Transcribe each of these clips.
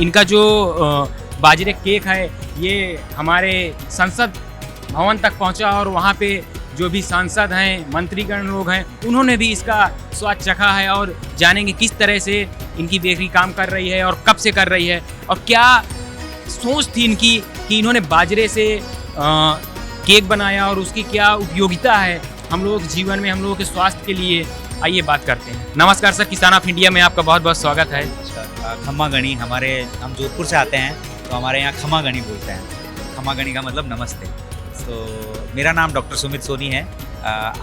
इनका जो बाजरे केक है ये हमारे संसद भवन तक पहुंचा और वहाँ पे जो भी सांसद हैं, मंत्रीगण लोग हैं, उन्होंने भी इसका स्वाद चखा है और जानेंगे किस तरह से इनकी बेकरी काम कर रही है और कब से कर रही है और क्या सोच थी इनकी कि इन्होंने बाजरे से केक बनाया और उसकी क्या उपयोगिता है हम लोगों के जीवन में, हम लोगों के स्वास्थ्य के लिए। आइए बात करते हैं। नमस्कार सर, किसान ऑफ इंडिया में आपका बहुत बहुत स्वागत है। खम्मा गणी, हम जोधपुर से आते हैं तो हमारे यहाँ खम्मा गणी बोलते हैं। खम्मा गणी का मतलब नमस्ते। तो मेरा नाम डॉक्टर सुमित सोनी है।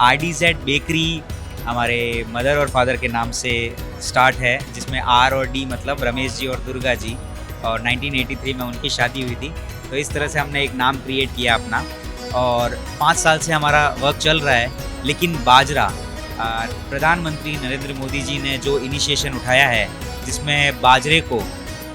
RDZ बेकरी हमारे मदर और फादर के नाम से स्टार्ट है, जिसमें R और D मतलब रमेश जी और दुर्गा जी, और 1983 में उनकी शादी हुई थी। तो इस तरह से हमने एक नाम क्रिएट किया अपना, और 5 साल से हमारा वर्क चल रहा है। लेकिन बाजरा, प्रधानमंत्री नरेंद्र मोदी जी ने जो इनिशिएशन उठाया है, जिसमें बाजरे को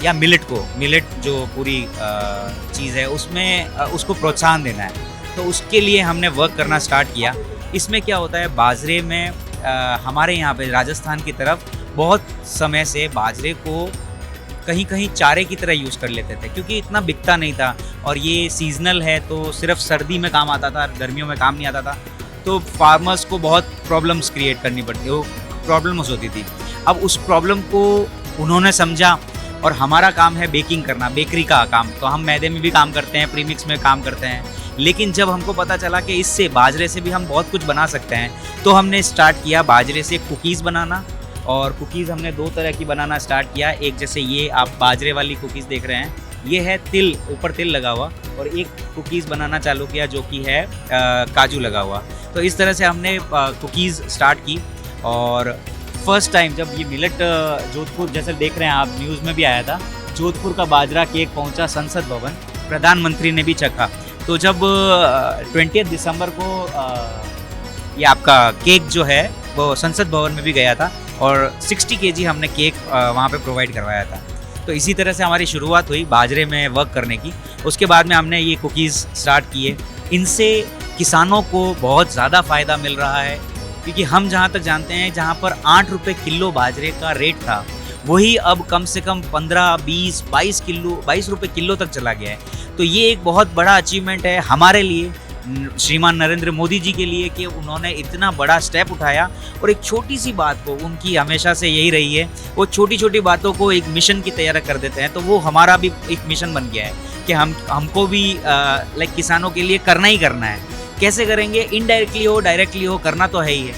या मिलेट जो पूरी चीज़ है उसमें उसको प्रोत्साहन देना है, तो उसके लिए हमने वर्क करना स्टार्ट किया। इसमें क्या होता है, बाजरे में हमारे यहाँ पे राजस्थान की तरफ बहुत समय से बाजरे को कहीं कहीं चारे की तरह यूज़ कर लेते थे, क्योंकि इतना बिकता नहीं था और ये सीजनल है तो सिर्फ सर्दी में काम आता था, गर्मियों में काम नहीं आता था। तो फार्मर्स को बहुत प्रॉब्लम्स क्रिएट करनी पड़ती, वो प्रॉब्लम्स होती थी। अब उस प्रॉब्लम को उन्होंने समझा, और हमारा काम है बेकिंग करना, बेकरी का काम। तो हम मैदे में भी काम करते हैं, प्रीमिक्स में काम करते हैं। लेकिन जब हमको पता चला कि इससे बाजरे से भी हम बहुत कुछ बना सकते हैं, तो हमने स्टार्ट किया बाजरे से कुकीज़ बनाना। और कुकीज़ हमने 2 तरह की बनाना स्टार्ट किया। एक जैसे ये आप बाजरे वाली कुकीज़ देख रहे हैं, ये है तिल, ऊपर तिल लगा हुआ, और एक कुकीज़ बनाना चालू किया जो कि है काजू लगा हुआ। तो इस तरह से हमने कुकीज़ स्टार्ट की। और फर्स्ट टाइम जब ये मिलेट जोधपुर, जैसे देख रहे हैं आप, न्यूज़ में भी आया था, जोधपुर का बाजरा केक पहुंचा संसद भवन, प्रधानमंत्री ने भी चखा। तो जब 20 दिसंबर को ये आपका केक जो है वो संसद भवन में भी गया था, और 60 kg हमने केक वहाँ पे प्रोवाइड करवाया था। तो इसी तरह से हमारी शुरुआत हुई बाजरे में वर्क करने की। उसके बाद में हमने ये कुकीज़ स्टार्ट किए। इनसे किसानों को बहुत ज़्यादा फ़ायदा मिल रहा है, क्योंकि हम जहाँ तक जानते हैं, जहाँ पर 8 रुपये किलो बाजरे का रेट था, वही अब कम से कम 15, 20, 22 रुपये किलो तक चला गया है। तो ये एक बहुत बड़ा अचीवमेंट है हमारे लिए, श्रीमान नरेंद्र मोदी जी के लिए, कि उन्होंने इतना बड़ा स्टेप उठाया। और एक छोटी सी बात को, उनकी हमेशा से यही रही है, वो छोटी छोटी बातों को एक मिशन की तैयार कर देते हैं। तो वो हमारा भी एक मिशन बन गया है कि हमको भी लाइक किसानों के लिए करना ही करना है। कैसे करेंगे, इनडायरेक्टली हो डायरेक्टली हो, करना तो है ही है।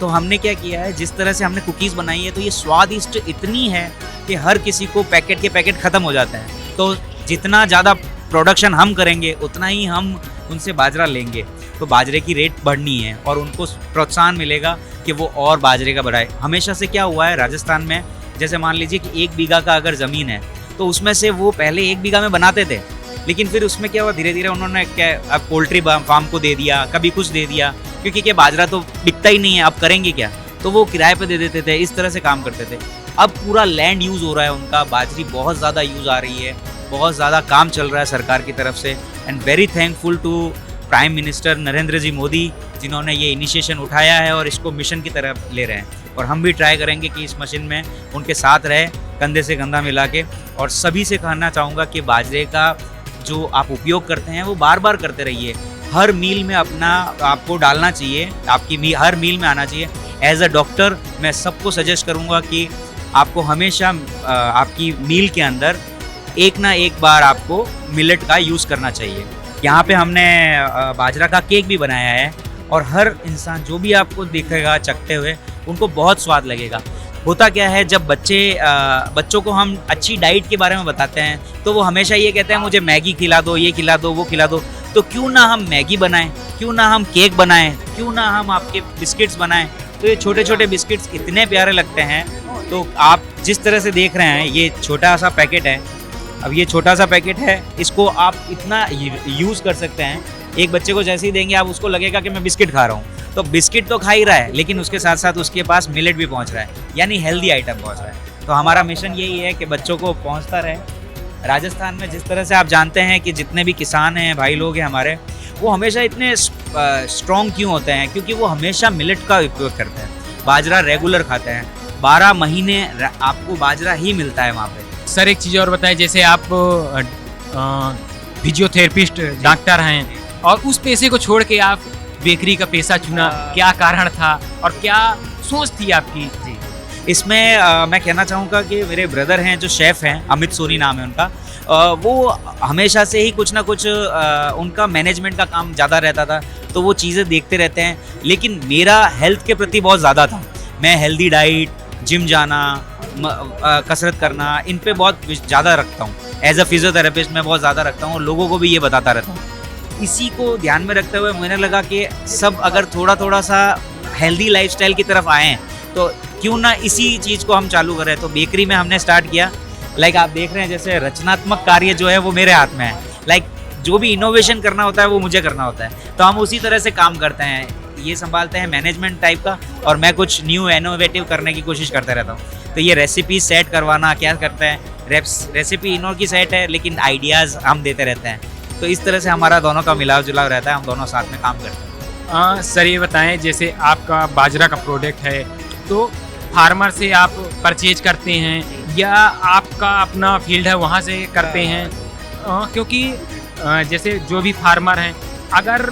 तो हमने क्या किया है, जिस तरह से हमने कुकीज़ बनाई है, तो ये स्वादिष्ट इतनी है कि हर किसी को पैकेट के पैकेट ख़त्म हो जाते हैं। तो जितना ज़्यादा प्रोडक्शन हम करेंगे, उतना ही हम उनसे बाजरा लेंगे। तो बाजरे की रेट बढ़नी है और उनको प्रोत्साहन मिलेगा कि वो और बाजरे का बढ़ाए। हमेशा से क्या हुआ है राजस्थान में, जैसे मान लीजिए कि 1 बीघा का अगर ज़मीन है, तो उसमें से वो पहले 1 बीघा में बनाते थे, लेकिन फिर उसमें क्या हुआ, धीरे धीरे उन्होंने क्या, अब पोल्ट्री फार्म को दे दिया, कभी कुछ दे दिया, क्योंकि क्या बाजरा तो बिकता ही नहीं है, अब करेंगे क्या, तो वो किराए पे दे देते थे, इस तरह से काम करते थे। अब पूरा लैंड यूज़ हो रहा है उनका, बाजरी बहुत ज़्यादा यूज़ आ रही है, बहुत ज़्यादा काम चल रहा है सरकार की तरफ से। And very thankful to prime minister Narendra ji Modi, जिन्होंने ये इनिशिएशन उठाया है और इसको मिशन की तरफ ले रहे हैं। और हम भी ट्राई करेंगे कि इस मशीन में उनके साथ रहे, कंधे से कंधा मिला के। और सभी से कहना चाहूँगा कि बाजरे का जो आप उपयोग करते हैं वो बार बार करते रहिए। हर मील में अपना आपको डालना चाहिए, आपकी हर मील में आना चाहिए। एज अ डॉक्टर मैं सबको सजेस्ट करूँगा कि आपको हमेशा आपकी मील के अंदर एक ना एक बार आपको मिलेट का यूज़ करना चाहिए। यहाँ पे हमने बाजरा का केक भी बनाया है, और हर इंसान जो भी आपको देखेगा चखते हुए, उनको बहुत स्वाद लगेगा। होता क्या है, जब बच्चों को हम अच्छी डाइट के बारे में बताते हैं, तो वो हमेशा ये कहते हैं मुझे मैगी खिला दो, ये खिला दो, वो खिला दो। तो क्यों ना हम मैगी बनाएं, क्यों ना हम केक बनाएं, क्यों ना हम आपके बिस्किट्स बनाएं। तो ये छोटे छोटे बिस्किट्स इतने प्यारे लगते हैं। तो आप जिस तरह से देख रहे हैं, ये छोटा सा पैकेट है। अब ये छोटा सा पैकेट है, इसको आप इतना यूज़ कर सकते हैं। एक बच्चे को जैसे ही देंगे, आप उसको लगेगा कि मैं बिस्किट खा रहा हूँ, तो बिस्किट तो खा ही रहा है, लेकिन उसके साथ साथ उसके पास मिलेट भी पहुँच रहा है, यानी हेल्दी आइटम पहुँच रहा है। तो हमारा मिशन यही है कि बच्चों को पहुँचता रहे। राजस्थान में जिस तरह से आप जानते हैं कि जितने भी किसान हैं, भाई लोग हैं हमारे, वो हमेशा इतने स्ट्रॉन्ग क्यों होते हैं, क्योंकि वो हमेशा मिलेट का उपयोग करते हैं, बाजरा रेगुलर खाते हैं। 12 महीने आपको बाजरा ही मिलता है वहाँ पे। सर एक चीज़ और बताएं, जैसे आप फिजियोथेरेपिस्ट डॉक्टर हैं और उस पेशे को छोड़ के आप बेकरी का पेशा चुना, क्या कारण था और क्या सोच थी आपकी? जी, इसमें मैं कहना चाहूँगा कि मेरे ब्रदर हैं जो शेफ़ हैं, अमित सोनी नाम है उनका। वो हमेशा से ही कुछ ना कुछ उनका मैनेजमेंट का काम ज़्यादा रहता था, तो वो चीज़ें देखते रहते हैं। लेकिन मेरा हेल्थ के प्रति बहुत ज़्यादा था। मैं हेल्दी डाइट, जिम जाना, कसरत करना, इन पे बहुत ज़्यादा रखता हूँ। एज अ फिजियोथेरेपिस्ट मैं बहुत ज़्यादा रखता हूँ और लोगों को भी ये बताता रहता हूँ। इसी को ध्यान में रखते हुए मैंने लगा कि सब अगर थोड़ा थोड़ा सा हेल्दी लाइफस्टाइल की तरफ आएँ तो क्यों ना इसी चीज़ को हम चालू करें। तो बेकरी में हमने स्टार्ट किया। लाइक आप देख रहे हैं, जैसे रचनात्मक कार्य जो है वो मेरे हाथ में है। लाइक जो भी इनोवेशन करना होता है वो मुझे करना होता है, तो हम उसी तरह से काम करते हैं। ये संभालते हैं मैनेजमेंट टाइप का, और मैं कुछ न्यू इनोवेटिव करने की कोशिश करते रहता हूँ। तो ये रेसिपी सेट करवाना क्या करते हैं, रेसिपी इनों की सेट है लेकिन आइडियाज़ हम देते रहते हैं। तो इस तरह से हमारा दोनों का मिलाव जुलाव रहता है, हम दोनों साथ में काम करते हैं। सर ये बताएं, जैसे आपका बाजरा का प्रोडक्ट है तो फार्मर से आप परचेज करते हैं या आपका अपना फील्ड है वहाँ से करते हैं? क्योंकि जैसे जो भी फार्मर हैं, अगर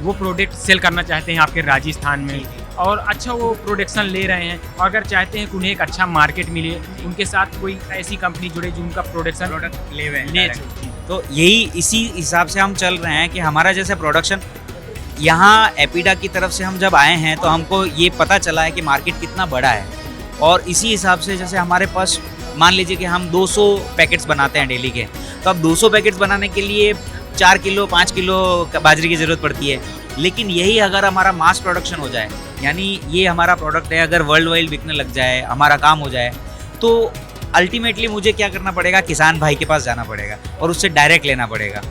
वो प्रोडक्ट सेल करना चाहते हैं आपके राजस्थान में और अच्छा वो प्रोडक्शन ले रहे हैं, और अगर चाहते हैं कि उन्हें एक अच्छा मार्केट मिले, उनके साथ कोई ऐसी कंपनी जुड़े जो उनका प्रोडक्शन ले। तो यही इसी हिसाब से हम चल रहे हैं कि हमारा जैसे प्रोडक्शन यहाँ एपिडा की तरफ से हम जब आए हैं तो हमको ये पता चला है कि मार्केट कितना बड़ा है, और इसी हिसाब से जैसे हमारे पास मान लीजिए कि हम 200 पैकेट्स बनाते हैं डेली के, तो अब 200 पैकेट्स बनाने के लिए 4 किलो 5 किलो बाजरे की ज़रूरत पड़ती है। लेकिन यही अगर हमारा मास प्रोडक्शन हो जाए, यानी ये हमारा प्रोडक्ट है अगर वर्ल्ड वाइड बिकने लग जाए, हमारा काम हो जाए, तो अल्टीमेटली मुझे क्या करना पड़ेगा, किसान भाई के पास जाना पड़ेगा और उससे डायरेक्ट लेना पड़ेगा।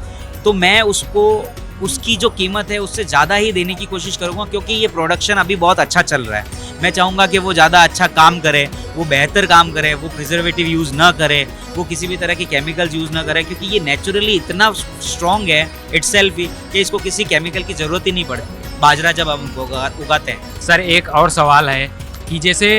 तो मैं उसको उसकी जो कीमत है उससे ज़्यादा ही देने की कोशिश करूँगा, क्योंकि ये प्रोडक्शन अभी बहुत अच्छा चल रहा है। मैं चाहूँगा कि वो ज़्यादा अच्छा काम करे, वो बेहतर काम करे, वो प्रिजर्वेटिव यूज़ ना करे, वो किसी भी तरह के केमिकल्स यूज़ ना करे, क्योंकि ये नेचुरली इतना स्ट्रॉन्ग है इटसेल्फ ही कि इसको किसी केमिकल की ज़रूरत ही नहीं पड़े, बाजरा जब हम उगाते हैं। सर एक और सवाल है कि जैसे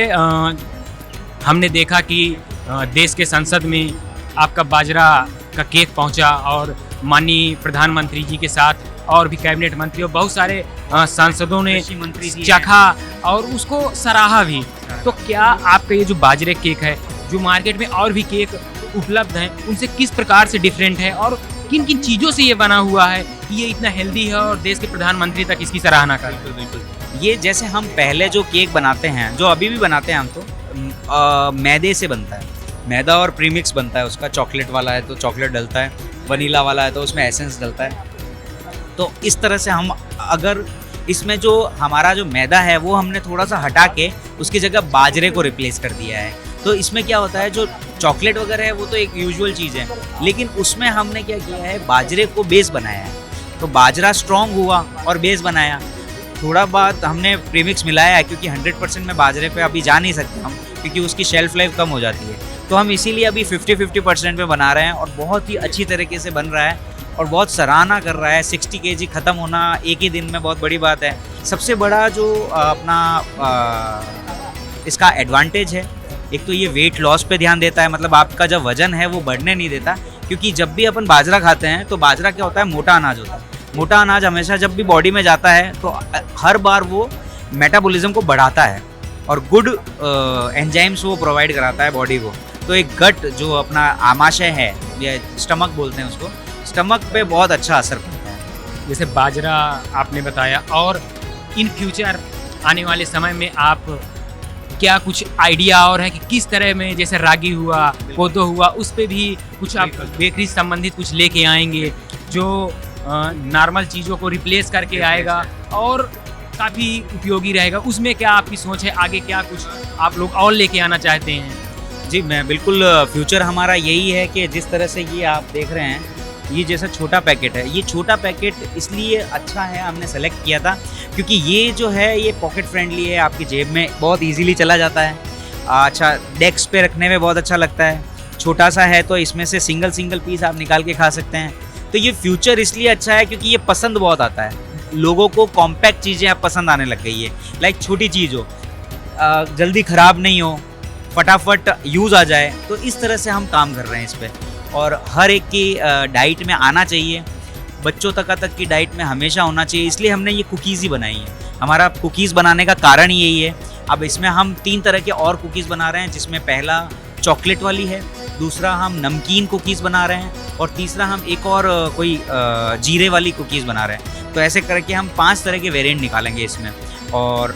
हमने देखा कि देश के संसद में आपका बाजरा का केक पहुंचा और माननीय प्रधानमंत्री जी के साथ और भी कैबिनेट मंत्री और बहुत सारे सांसदों ने चखा और उसको सराहा भी। तो क्या आपका ये जो बाजरे केक है, जो मार्केट में और भी केक उपलब्ध हैं, उनसे किस प्रकार से डिफरेंट है और किन किन चीज़ों से ये बना हुआ है कि ये इतना हेल्दी है और देश के प्रधानमंत्री तक इसकी सराहना कर? बिल्कुल। ये जैसे हम पहले जो केक बनाते हैं, जो अभी भी बनाते हैं हम, तो मैदे से बनता है। मैदा और प्रीमिक्स बनता है उसका। चॉकलेट वाला है तो चॉकलेट डलता है, वनीला वाला है तो उसमें एसेंस डलता है। तो इस तरह से हम अगर इसमें जो हमारा जो मैदा है वो हमने थोड़ा सा हटा के उसकी जगह बाजरे को रिप्लेस कर दिया है। तो इसमें क्या होता है, जो चॉकलेट वगैरह है वो तो एक यूजुअल चीज़ है, लेकिन उसमें हमने क्या किया है, बाजरे को बेस बनाया है। तो बाजरा स्ट्रॉन्ग हुआ और बेस बनाया। थोड़ा बहुत हमने प्रीमिक्स मिलाया है, क्योंकि 100% में बाजरे पे अभी जा नहीं सकते हम, क्योंकि उसकी शेल्फ लाइफ कम हो जाती है। तो हम इसीलिए अभी 50-50% पे बना रहे हैं और बहुत ही अच्छी तरीके से बन रहा है और बहुत सराहना कर रहा है। 60 kg ख़त्म होना एक ही दिन में बहुत बड़ी बात है। सबसे बड़ा जो अपना इसका एडवांटेज है, एक तो ये वेट लॉस पे ध्यान देता है, मतलब आपका जब वज़न है वो बढ़ने नहीं देता। क्योंकि जब भी अपन बाजरा खाते हैं तो बाजरा क्या होता है, मोटा अनाज होता है। मोटा अनाज हमेशा जब भी बॉडी में जाता है तो हर बार वो मेटाबॉलिज्म को बढ़ाता है और गुड एंजाइम्स वो प्रोवाइड कराता है बॉडी को। तो एक गट जो अपना आमाशय है या स्टमक बोलते हैं उसको, स्टमक पे बहुत अच्छा असर पड़ता है। जैसे बाजरा आपने बताया, और इन फ्यूचर आने वाले समय में आप क्या कुछ आइडिया और है कि किस तरह में, जैसे रागी हुआ, कोदो हुआ, उस पे भी कुछ आप बेकरी संबंधित कुछ लेके आएंगे जो नॉर्मल चीज़ों को रिप्लेस करके आएगा और काफ़ी उपयोगी रहेगा? उसमें क्या आपकी सोच है, आगे क्या कुछ आप लोग और लेके आना चाहते हैं? जी, मैं बिल्कुल, फ्यूचर हमारा यही है कि जिस तरह से ये आप देख रहे हैं, ये जैसा छोटा पैकेट है, ये छोटा पैकेट इसलिए अच्छा है, हमने सेलेक्ट किया था क्योंकि ये जो है ये पॉकेट फ्रेंडली है, आपकी जेब में बहुत इजीली चला जाता है। अच्छा, डेस्क पे रखने में बहुत अच्छा लगता है। छोटा सा है तो इसमें से सिंगल पीस आप निकाल के खा सकते हैं। तो ये फ्यूचर इसलिए अच्छा है क्योंकि ये पसंद बहुत आता है लोगों को। कॉम्पैक्ट चीज़ें अब पसंद आने लग गई है। लाइक छोटी चीज़ हो, जल्दी ख़राब नहीं हो, फटाफट यूज़ आ जाए, तो इस तरह से हम काम कर रहे हैं इस पे। और हर एक की डाइट में आना चाहिए, बच्चों तक की डाइट में हमेशा होना चाहिए, इसलिए हमने ये कुकीज़ ही बनाई है। हमारा कुकीज़ बनाने का कारण ही यही है। अब इसमें हम 3 तरह के और कुकीज़ बना रहे हैं, जिसमें पहला चॉकलेट वाली है, दूसरा हम नमकीन कुकीज़ बना रहे हैं और तीसरा हम एक और कोई जीरे वाली कुकीज़ बना रहे हैं। तो ऐसे करके हम 5 तरह के वेरिएंट निकालेंगे इसमें, और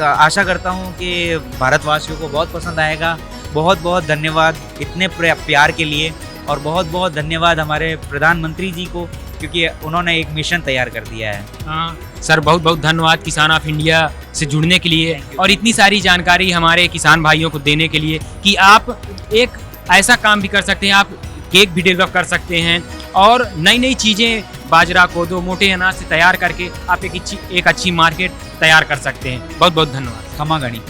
आशा करता हूँ कि भारतवासियों को बहुत पसंद आएगा। बहुत बहुत धन्यवाद इतने प्यार के लिए, और बहुत बहुत धन्यवाद हमारे प्रधानमंत्री जी को, क्योंकि उन्होंने एक मिशन तैयार कर दिया है। हाँ सर, बहुत बहुत धन्यवाद किसान ऑफ इंडिया से जुड़ने के लिए और इतनी सारी जानकारी हमारे किसान भाइयों को देने के लिए कि आप एक ऐसा काम भी कर सकते हैं, आप केक भी डेवलप कर सकते हैं और नई नई चीज़ें बाजरा कोदो मोटे अनाज से तैयार करके आप एक अच्छी मार्केट तैयार कर सकते हैं। बहुत बहुत धन्यवाद। खमा गणी।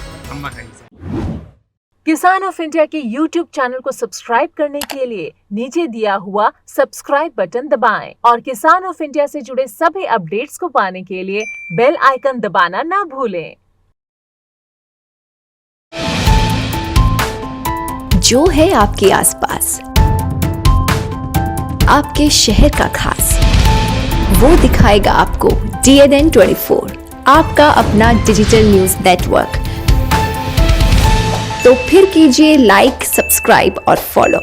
किसान ऑफ इंडिया के YouTube चैनल को सब्सक्राइब करने के लिए नीचे दिया हुआ सब्सक्राइब बटन दबाएं और किसान ऑफ इंडिया से जुड़े सभी अपडेट्स को पाने के लिए बेल आइकन दबाना ना भूलें। जो है आपके आसपास, आपके शहर का खास, वो दिखाएगा आपको DNN 24, आपका अपना डिजिटल न्यूज नेटवर्क। तो फिर कीजिए लाइक, सब्सक्राइब और फॉलो।